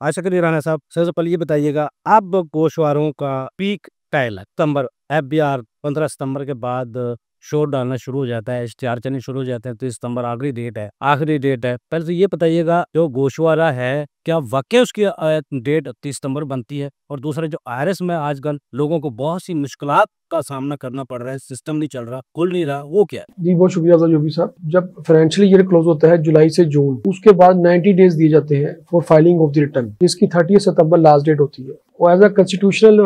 आशा करिए राणा साहब, सबसे पहले ये बताइएगा, अब गोशवारों का पीक टाइल है सितंबर, FBR 15 सितंबर के बाद शोर डालना शुरू हो जाता है, इश्तिहार चलने शुरू हो जाते हैं, तो सितंबर आखिरी डेट है। पहले तो ये बताइएगा, जो गोशवारा है क्या वाकई उसकी डेट 30 सितंबर बनती है? और दूसरा, जो IRS में आजकल लोगों को बहुत सी मुश्किलात का सामना करना पड़ रहा है, सिस्टम नहीं चल रहा, खुल नहीं रहा, वो क्या है? जी, बहुत शुक्रिया जोगी साहब। जब फाइनेंशियल ईयर क्लोज होता है जुलाई से जून, उसके बाद 90 डेज दिए जाते हैं for filing of the return, जिसकी 30 सितंबर लास्ट डेट होती है। और एज अ कॉन्स्टिट्यूशनल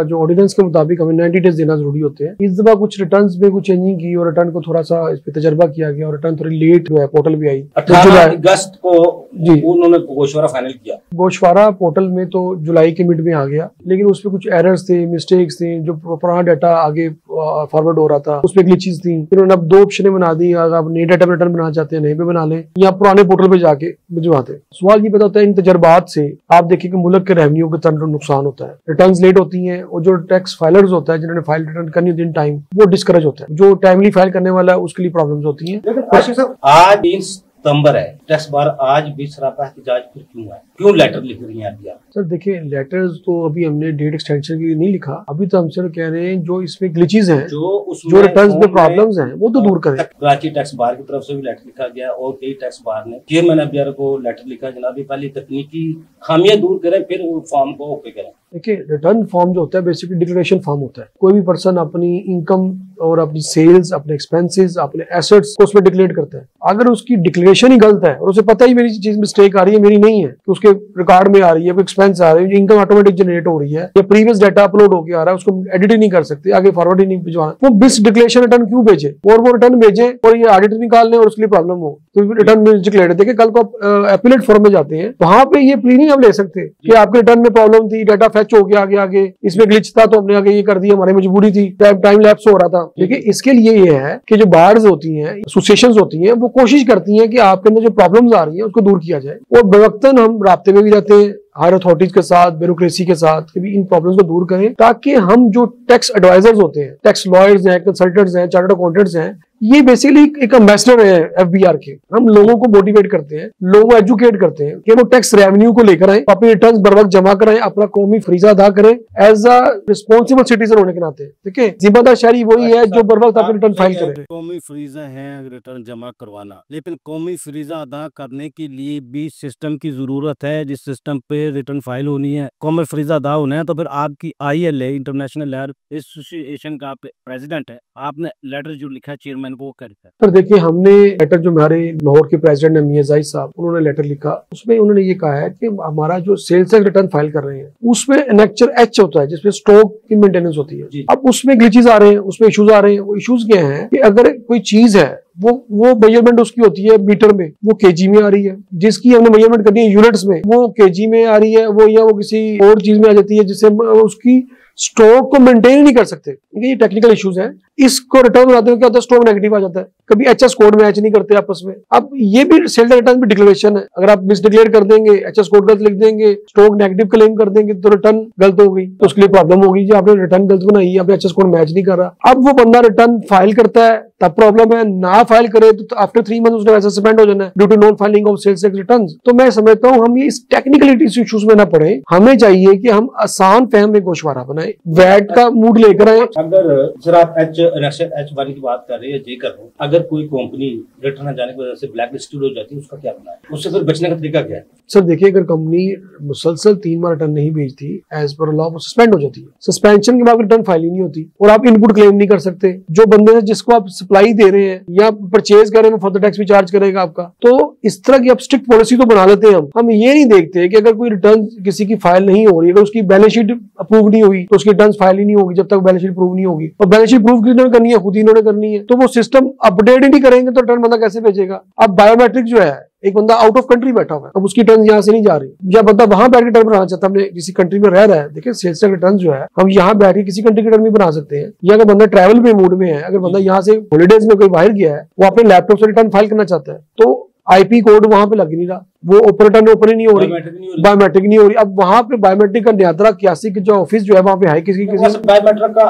जो ऑर्डिनेंस के मुताबिक हमें 90 डेज देना जरूरी होते हैं। इस दफा कुछ रिटर्न्स में कुछ चेंजिंग की और रिटर्न को थोड़ा सा इस पे तजर्बा किया गया और रिटर्न थोड़ी लेट जो है पोर्टल भी आई। 18 अगस्त को जी उन्होंने गोशवारा फाइनल किया। गोशवारा पोर्टल में तो जुलाई के मिड में आ गया, लेकिन उसमें कुछ एरर्स थे, मिस्टेक्स थे, जो पुराना डाटा आगे फॉरवर्ड हो रहा था उसमें ग्लिचेस थी। फिर उन्होंने अब 2 ऑप्शन बना दी, अगर आप नए डाटा रिटर्न बनाना चाहते हैं नए पे बना लें या पुराने पोर्टल पे जाके भिजवाते हैं। सवाल ये पता होता है इन तजर्बात से आप देखिए कि मुल्क के रेवेन्यू को तरह नुकसान होता है, रिटर्न्स लेट होती हैं और जो टैक्स फाइलर्स होता है जिन्होंने फाइल रिटर्न करनी होती है इन टाइम, वो डिस्करेज होता है। जो टाइमली फाइल करने वाला है उसके लिए प्रॉब्लम्स होती हैं। लेकिन आशिफ साहब, आज 30 सितंबर है, टैक्स बार आज भी सरापा एहतजाज फिर क्यों है? क्यों लेटर लिख रही हैं आप? सर देखिए, लेटर्स तो अभी हमने डेट एक्सटेंशन के लिए नहीं लिखा, अभी तो हम सिर्फ कह रहे हैं जो इसमें ग्लिचेस हैं, जो रिटर्न्स में प्रॉब्लम्स हैं वो तो दूर करें। कराची टैक्स बार की तरफ से भी लेटर लिखा गया और कई टैक्स बार ने चेयरमैन FBR को लेटर लिखा, जनाब पहले तकनीकी खामियां दूर करें फिर वो फॉर्म को ओके करें। देखिए, रिटर्न फॉर्म जो होता है बेसिकली डिक्लेरेशन फॉर्म होता है। कोई भी पर्सन अपनी इनकम और अपनी सेल्स, अपने एक्सपेंसेस, अपने एसेट्स को उसमें डिक्लेयर करता है। अगर उसकी डिक्लेरेशन ही गलत है और उसे पता ही मेरी चीज मिस्टेक आ रही है, मेरी नहीं है, तो उसके रिकॉर्ड में आ रही है, एक्सपेंस आ रही है, इनकम ऑटोमेटिक जनरेट हो रही है या प्रीवियस डाटा अपलोड होकर आ रहा है, उसको एडिट ही नहीं कर सकते, आगे फॉरवर्ड ही नहीं भिजवाना, वो मिस डिक्लेरेशन रिटर्न क्यों भेजे? और वो रिटर्न भेजे और ये ऑडिट निकाल लें और उसके लिए प्रॉब्लम हो, तो रिटर्न मिस डिक्लेयर। देखिए, कल को आप एपीलेट फॉर्म में जाते हैं, वहां पे ये प्ली नहीं आप ले सकते कि आपके रिटर्न में प्रॉब्लम थी, डाटा फैच हो गया, आगे इसमें ग्लिच था तो हमने आगे ये कर दिया, हमारी मजबूरी थी, टाइम लैप्स हो रहा था। देखिए, इसके लिए ये है कि जो बार्स होती हैं, एसोसिएशंस होती हैं, वो कोशिश करती हैं कि आपके अंदर जो प्रॉब्लम्स आ रही हैं उसको दूर किया जाए। और बेवक्तन हम राब्ते में भी रहते हैं हायर अथॉरिटीज के साथ, ब्यूरोक्रेसी के साथ, कि भी इन प्रॉब्लम्स को दूर करें, ताकि हम जो टैक्स एडवाइजर्स होते हैं, टैक्स लॉयर्स हैं, कंसल्टेंट्स हैं, चार्टर्ड अकाउंटेंट्स हैं, ये बेसिकली एक एम्बेसडर है FBR के। हम लोगों को मोटिवेट करते हैं, लोगों को एजुकेट करते हैं कि वो टैक्स रेवेन्यू को लेकर आए, अपने रिटर्न्स बर वक्त जमा कराएं, अपना कौमी फरीजा अदा करें एज अ रिस्पॉन्सिबल सिटीजन होने के नाते। देखिए, जिम्मेदार शहरी वही है जो बर वक्त अपने रिटर्न फाइल करे। कौमी फरीजा है रिटर्न जमा करवाना, लेकिन कौमी फरीजा अदा करने के लिए भी सिस्टम की जरूरत है, जिस सिस्टम पे रिटर्न फाइल होनी है, कौमी फरीजा अदा होना है। तो फिर आपकी ILA इंटरनेशनल लॉयर एसोसिएशन का प्रेसिडेंट है, आपने लेटर जो लिखा चेयरमैन को करता है। सर देखिए, हमने लेटर जो हमारे लाहौर के प्रेसिडेंट है मियां जाहिद साहब, उन्होंने लेटर लिखा, उसमें उन्होंने ये कहा है कि हमारा जो सेल्स टैक्स रिटर्न फाइल कर रहे हैं उसमें एनेक्चर H होता है जिसमें स्टॉक की मेंटेनेंस होती है। अब उसमें ग्लिचेस आ रहे हैं, उसमें इश्यूज आ रहे हैं। वो इश्यूज क्या हैं कि अगर कोई चीज है वो मेजरमेंट उसकी होती है मीटर में, वो केजी में आ रही है, जिसकी हमने मेजरमेंट करनी है यूनिट्स में, वो केजी में आ रही है, वो या वो किसी और चीज में आ जाती है जिससे उसकी स्टॉक को मेंटेन नहीं कर सकते। ये टेक्निकल इश्यूज हैं। इसको रिटर्न बनाते हुए क्या होता है, स्टॉक नेगेटिव आ जाता है, कभी HS कोड मैच नहीं करते आपस में। अब ये भी सेल्स रिटर्न भी डिक्लेरेशन है, अगर आप मिस डिक्लेयर कर देंगे, HS कोड गलत लिख देंगे, स्टॉक नेगेटिव क्लेम कर देंगे, तो रिटर्न गलत हो गई, तो उसके लिए प्रॉब्लम होगी कि आपने रिटर्न गलत बनाई, आपने HS कोड मैच नहीं कर रहा। अब वो बंदा रिटर्न फाइल करता है तब प्रॉब्लम है, ना फाइल करे तो आफ्टर 3 मंथ उसने वैसे सस्पेंड हो जाना है due to non filing of sales tax returns. तो मैं समझता हूँ हम ये इस टेक्निकलिटी इश्यूज में ना पड़े, हमें चाहिए कि हम आसान फहम में गोशवारा बनाए, वैट का मूड लेकर आए। अगर सर आप H1 की बात कर रहे हैं, जे कर रहे हैं, अगर कोई कंपनी रिटर्न न जाने की वजह से ब्लैक लिस्टेड हो जाती है, उसका क्या होना है? उससे फिर बचने का तरीका क्या है? सर देखिए, अगर कंपनी मुसलसल 3 बार रिटर्न नहीं भेजती एज पर लॉ, वो सस्पेंड हो जाती है। सस्पेंशन के बाद रिटर्न फाइल ही नहीं होती और आप इनपुट क्लेम नहीं कर सकते। जो बंदे जिसको आप सप्लाई दे रहे हैं या परचेज कर रहे हैं, फर्दर टैक्स भी चार्ज करेगा आपका। तो इस तरह की आप स्ट्रिक्ट पॉलिसी तो बना लेते हैं। हम ये नहीं देखते कि अगर कोई रिटर्न किसी की फाइल नहीं हो रही, अगर उसकी बैलेंस शीट अप्रूव नहीं हुई तो उसकी रिटर्न फाइल ही नहीं होगी जब तक बैलेंस शीट प्रूव नहीं होगी। और बैलेंस शीट प्रूव किसने करनी है? खुद ही इन्होंने करनी है। तो वो सिस्टम अपडेट ही नहीं करेंगे तो रिटर्न बंदा कैसे भेजेगा? अब बायोमेट्रिक जो है, एक बंदा आउट ऑफ कंट्री बैठा हुआ है, अब उसकी रिटर्न यहाँ से नहीं जा रही, या बंदा वहां बैठ के रिटर्न बनाना चाहता है, हमने किसी कंट्री में रह रहा है। देखिए, सेल्स टैक्स रिटर्न जो है हम यहाँ बैठ के किसी कंट्री की रिटर्न भी बना सकते हैं। या अगर बंदा ट्रैवल में मूड में है, अगर बंदा यहाँ से हॉलीडेज में कोई बाहर गया है, वो अपने लैपटॉप से रिटर्न फाइल करना चाहता है, तो IP कोड वहां पे लग नहीं रहा, वो रिटर्न ओपन ही नहीं हो रही, बायोमेट्रिक नहीं हो रही। बायोमेट्रिक नहीं हो रही। अब वहां पे बायोमेट्रिक का न्यात्रा 81 के जो ऑफिस जो है वहां पे है किसी बायोमेट्रिक का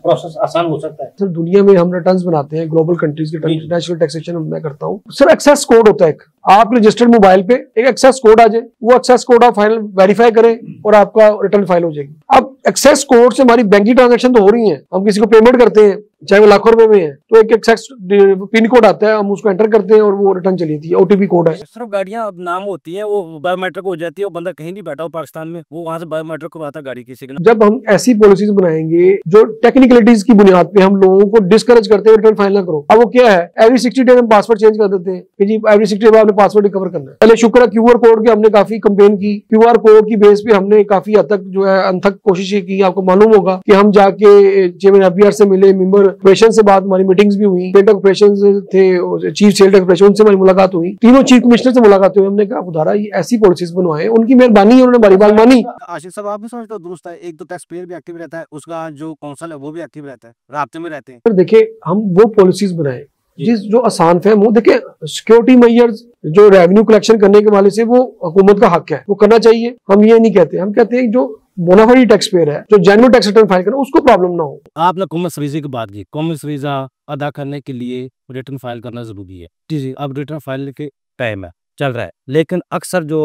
प्रोसेस आसान हो सकता है। सर दुनिया में हम रिटर्न्स बनाते हैं ग्लोबल कंट्रीज के, इंटरनेशनल टैक्सेशन मैं करता हूँ सर। एक्सेस कोड होता है एक, आप रजिस्टर्ड मोबाइल पे एक एक्सेस कोड आ जाए, वो एक्सेस कोड आप फाइनल वेरीफाई करें और आपका रिटर्न फाइल हो जाएगी। अब एक्सेस कोड से हमारी बैंकिंग ट्रांजैक्शन तो हो रही है, हम किसी को पेमेंट करते हैं चाहे वो लाखों रुपए में है, तो एक एक्सेस पिन कोड आता है, हम उसको एंटर करते हैं और वो रिटर्न चली जाती है, ओटीपी कोड है। सिर्फ गाड़ियां अब नाम होती है, वो बायोमेट्रिक हो जाती है, वो बंदा कहीं भी बैठा हो पाकिस्तान में, वो वहां से बायोमेट्रिक को आता है गाड़ी की सिग्नल। जब हम ऐसी पॉलिसीज बनाएंगे जो टेक्निकलिटीज की बुनियाद पे हम लोगों को डिस्करेज करते हैं रिटर्न फाइल ना करो। अब वो क्या है, एवरी 60 डेज हम पासवर्ड चेंज कर देते हैं कि जी एवरी 60 डेज आपने पासवर्ड रिकवर करना है। पहले शुक्र है क्यूआर कोड के हमने काफी कंपेन की, क्यूआर कोड की बेस पे हमने काफी हद तक जो है अनथक कोशिशें की। आपको मालूम होगा कि हम जाके चेयरमैन एफबीआर से मिले, मेंबर ऑपरेशन से बात, हमारी मीटिंग्स भी हुई, सेल ऑपरेशन थे, चीफ सेल ऑपरेशन, उनसे हमारी मुलाकात हुई, तीनों चीफ कमिश्नर से मुलाकात हुई। हमने कहा खुदारा ये ऐसी पॉलिसीज बनवाए, उनकी मेहरबानी है, उन्होंने हमारी बात मानी। आशिक साहब आप भी समझते हो दुरुस्त है, एक तो टैक्स पेयर भी एक्टिव रहता है, उसका जो काउंसिल है वो भी एक्टिव रहता है, राब्ते में रहते हैं। सर देखिए हम वो पॉलिसीज बनाए जिस जो आसान फहम हो। देखिए सिक्योरिटी मेजर्स जो रेवेन्यू कलेक्शन करने के वाले से वो हुकूमत का हक है, वो करना चाहिए। हम ये नहीं कहते, हम कहते हैं जो बोनाफाइड टैक्स पेयर है, जो जेन्युइन टैक्स रिटर्न फाइल करे, उसको प्रॉब्लम ना हो। आपने कॉमर्स वीजा की बात की, कॉमर्स वीजा अदा करने के लिए रिटर्न फाइल करना जरूरी है। जी अब रिटर्न फाइल के टाइम है, चल रहा है, लेकिन अक्सर जो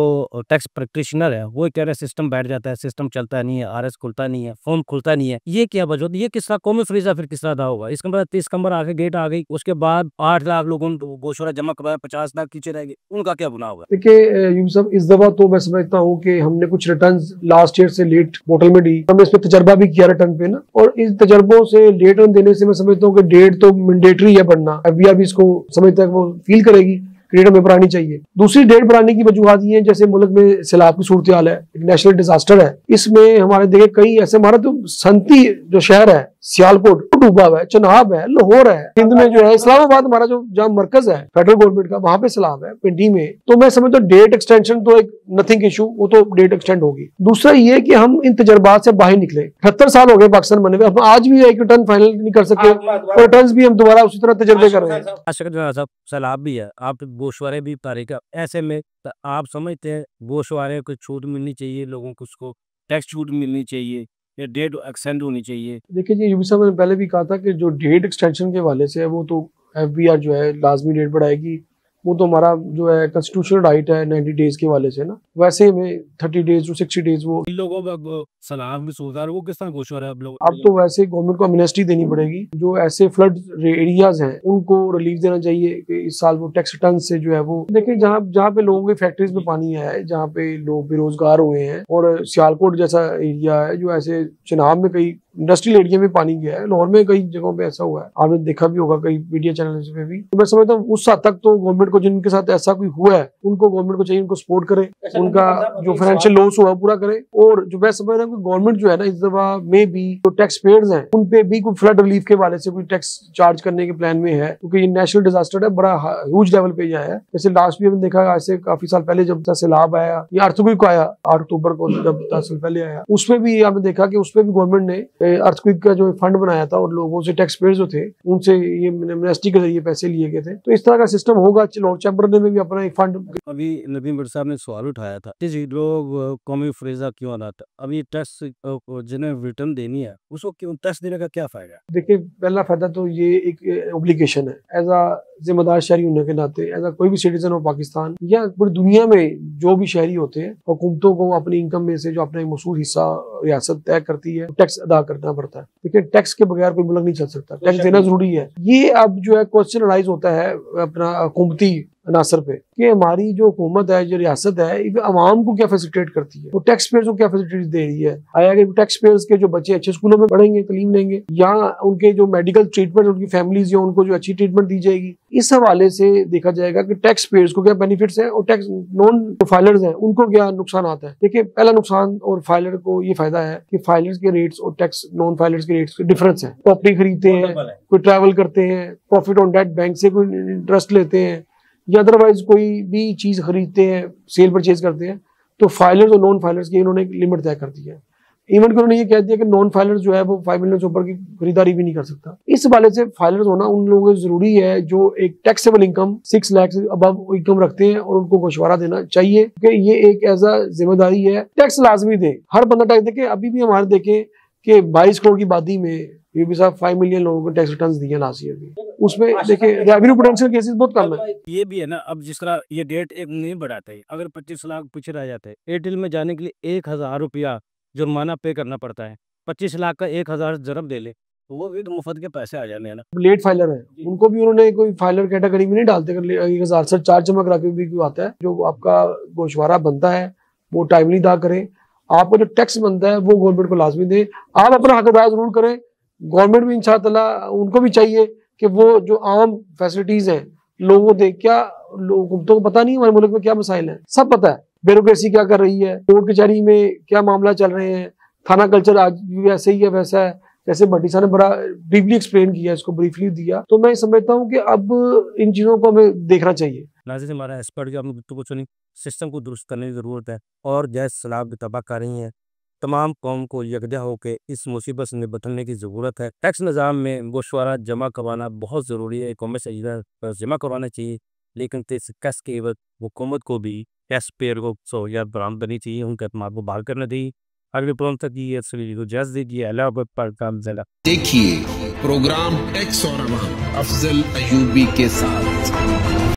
टैक्स प्रैक्टिशनर है वो कह रहे हैं सिस्टम बैठ जाता है, सिस्टम चलता नहीं है, आरएस खुलता नहीं है, फॉर्म खुलता नहीं है। ये क्या वजह होती है, ये किस तरह कॉमर्स वीजा फिर किस तरह अदा होगा? इसके बाद 30 नंबर आके गेट आ गई, उसके बाद 8 लाख लोगों को गोशवारा जमा करवाया, 50 लाख पीछे रह गए, उनका क्या गुनाह होगा? देखिए यूसुफ, इस दफा तो मैं समझता हूँ कि हमने कुछ रिटर्न लास्ट ईयर से लेट पोर्टल में दी, हमने इस पे तजर्बा भी किया रिटर्न पे ना, और इस तजर्बों से लेट रिटर्न देने से मैं समझता हूँ कि डेट तो मैंडेटरी है बनना। एफबीआर भी इसको समझता है कि वो फील करेगी डेट हमें बढ़ानी चाहिए। दूसरी डेट बढ़ाने की वजूहत ये है, जैसे मुल्क में सैलाब की सूरत हाल है, एक नेशनल डिजास्टर है, इसमें हमारे देखे कई ऐसे, हमारा तो संती जो शहर है सियालकोट डूबा हुआ है, चनाब है, लाहौर है, हिंद में जो है, इस्लामाबाद हमारा जो जहाँ मरकज है फेडरल गवर्नमेंट का, वहां पे सैलाब है पिंडी में। तो मैं समझता हूँ डेट एक्सटेंशन तो एक नथिंग इशू, वो तो डेट एक्सटेंड होगी। दूसरा ये कि हम इन तजर्बात से बाहर निकले। 78 साल हो गए पाकिस्तान बने हुए, हम आज भी एक रिटर्न फाइनल नहीं कर सके, और रिटर्न भी हम दोबारा उसी तरह तजर्बे कर रहे हैं। साहब सैलाब भी है, आप गोशवारे भी तारीख, ऐसे में तो आप समझते हैं गोशवारे को छूट मिलनी चाहिए, लोगों को उसको टैक्स छूट मिलनी चाहिए, या डेट एक्सटेंड होनी चाहिए? देखिए जी यूबी साहब, मैंने पहले भी कहा था कि जो डेट एक्सटेंशन के हवाले से है वो तो एफबीआर जो है लाजमी डेट बढ़ाएगी, वो तो हमारा जो है कॉन्स्टिट्यूशनल राइट है 90 डेज के हवाले से ना। वैसे में 30 डेज टू 60 डेज वो इन लोगों को सलाम भी सोचता है, वो किस तरह गोशवारा है? अब तो वैसे गवर्नमेंट को अमनेस्टी देनी पड़ेगी। जो ऐसे फ्लड एरियाज हैं उनको रिलीफ देना चाहिए कि इस साल वो टैक्स रिटर्न से जो है वो, देखिए जहाँ जहाँ पे लोगों की फैक्ट्रीज में पानी है, जहाँ पे लोग बेरोजगार हुए हैं, और सियालकोट जैसा एरिया है जो ऐसे चनाब में कई इंडस्ट्रियल एरिया में पानी गया है, लाहौर में कई जगहों पे ऐसा हुआ है, आपने देखा भी होगा कई मीडिया चैनल पे भी। तो मैं समझता हूँ उस हद तक तो गवर्नमेंट को, जिनके साथ ऐसा कोई हुआ है, उनको गवर्नमेंट को चाहिए उनको सपोर्ट करे, उनका जो फाइनेंशियल लॉस हुआ पूरा करे। और जो मैं समझ रहा हूँ गवर्नमेंट जो है ना, इस दफा में भी जो टैक्स पेयर्स हैं उन पे भी कोई फ्लड रिलीफ के वाले से कोई टैक्स चार्ज करने के प्लान में है, क्योंकि ये नेशनल डिजास्टर है, बड़ा ह्यूज लेवल पे आया है। जैसे लास्ट भी हमने देखा ऐसे काफी साल पहले जब सैलाब आया या अर्थक्वेक आया 8 अक्टूबर को, जब 10 साल पहले आया, उसमें भी आपने देखा कि उसमें भी गवर्नमेंट ने अर्थक्वेक का जो फंड बनाया था और लोगों से टैक्स पेयर्स जो थे उनसे ये एमनेस्टी के जरिए पैसे लिए गए थे। तो इस तरह का सिस्टम होगा। लॉर्ड चैम्बर ने भी अपना एक फंड, अभी नबी मिर्जा साहब ने सवाल उठाया था जी लोग कौमी फ्रेजा क्यों अदा था, अभी टैक्स जिन्हें रिटर्न देनी है उसको क्यों टैक्स देने का क्या फायदा है? देखिए पहला फायदा तो ये एक ओब्लिगेशन है, एज अ जिम्मेदार शहरी होने के नाते, एज अ कोई भी सिटीजन ऑफ पाकिस्तान या पूरी दुनिया में जो भी शहरी होते हैं, हुकूमतों को अपनी इनकम में से जो अपना एक मसूल हिस्सा रियासत तय करती है टैक्स अदा करना पड़ता है। देखिए टैक्स के बगैर कोई मुल्क नहीं चल सकता, टैक्स देना जरूरी है। ये अब जो है क्वेश्चन राइज होता है अपना हुकूमती अनासर पे कि हमारी जो हुकूमत है, जो रियासत है, आवाम को क्या फैसिलिटेट करती है, वो टैक्स पेयर्स को क्या फैसिलिटी दे रही है। आया कि टैक्स पेयर्स के जो बच्चे अच्छे स्कूलों में पढ़ेंगे, तालीम लेंगे, या उनके जो मेडिकल ट्रीटमेंट, उनकी फैमिलीज या उनको जो अच्छी ट्रीटमेंट दी जाएगी, इस हवाले से देखा जाएगा कि टैक्स पेयर्स को क्या बेनिफिट्स हैं और टैक्स नॉन फाइलर्स हैं उनको क्या नुकसान आता है। देखिए पहला नुकसान और फाइलर को ये फायदा है कि फाइलर्स के रेट्स और टैक्स नॉन फाइलर्स के रेट्स डिफरेंस है। प्रॉपर्टी खरीदते हैं, कोई ट्रैवल करते हैं, प्रॉफिट ऑन डेट बैंक से कोई इंटरेस्ट लेते हैं, या अदरवाइज कोई भी चीज खरीदते हैं, सेल परचेज करते हैं, तो फाइलर्स और नॉन फाइलर्स की इन्होंने एक लिमिट तय कर दी है। इवन कि उन्होंने ये कह दिया कि नॉन फाइलर जो है वो 5 मिलियन से ऊपर की खरीदारी भी नहीं कर सकता। इस वाले से फाइलर्स होना उन लोगों को जरूरी है जो एक टैक्सेबल इनकम 6 लाख से अबव इनकम रखते हैं, और उनको गोशवारा देना चाहिए कि ये एक ऐसा जिम्मेदारी है। टैक्स लाजमी दे, हर बंदा टैक्स देखे। अभी भी हमारे देखे कि 22 करोड़ की आबादी में यूपी साहब 5 मिलियन लोगों को टैक्स रिटर्न्स दिए लास्ट ईयर में, उसमें देखिए रेवेन्यू पोटेंशियल केसेस बहुत कम है। ये भी है ना, अब जिस तरह ये डेट एक नहीं बढ़ाते हैं, अगर 25 लाख पीछे रह जाते हैं, एयरटेल में जाने के लिए 1000 रुपया जुर्माना पे करना पड़ता है। 25 लाख का 1000 जरब दे ले तो वो भी तो मुफ्त के पैसे आ जाने हैं ना। लेट फाइलर है, उनको भी उन्होंने कोई फाइलर कैटेगरी में नहीं डालते। 1000 से 4 जमा करा के भी क्यों आता है। जो आपका गोशवारा बनता है वो टाइमली अदा करें। आपको जो टैक्स बनता है वो गवर्नमेंट को लाजमी दे। आप अपना हक अदा जरूर करें। गवर्नमेंट भी इंशाअल्लाह उनको भी चाहिए कि वो जो आम फैसिलिटीज हैं लोगों को दे। क्या लोगों को पता नहीं हमारे मुल्क में क्या मसाइल हैं, सब पता है। ब्यूरोक्रेसी क्या कर रही है, कोर्ट कचहरी में क्या मामला चल रहे हैं, थाना कल्चर आज भी ऐसे ही है वैसा है। जैसे भट्टी साहब ने बड़ा डीपली एक्सप्लेन किया, इसको ब्रीफली दिया, तो मैं समझता हूँ कि अब इन चीजों को हमें देखना चाहिए। नाज़रीन, हमारा एक्सपर्ट की आपने गुफ्तगू सुनी, सिस्टम को दुरुस्त करने की ज़रूरत है और जैसे सलाह तबाह कर रही हैं, तमाम कौम को यकजा होकर इस मुसीबत से निपटने की ज़रूरत है। टैक्स निज़ाम में गोशवारा जमा करवाना बहुत ज़रूरी है, कौम सजीदा जमा करवाना चाहिए, लेकिन टैक्स के एवज हुकूमत को भी टैक्स पेयर को सहूलियत बरामद करनी चाहिए, उनके अतमाद को बहाल करना चाहिए। अगले प्रोग्राम तक ये इजाज़त दीजिए। अल्लाह पर काम ज़िला देखिए प्रोग्राम टैक्स और अफजल अयूबी के साथ।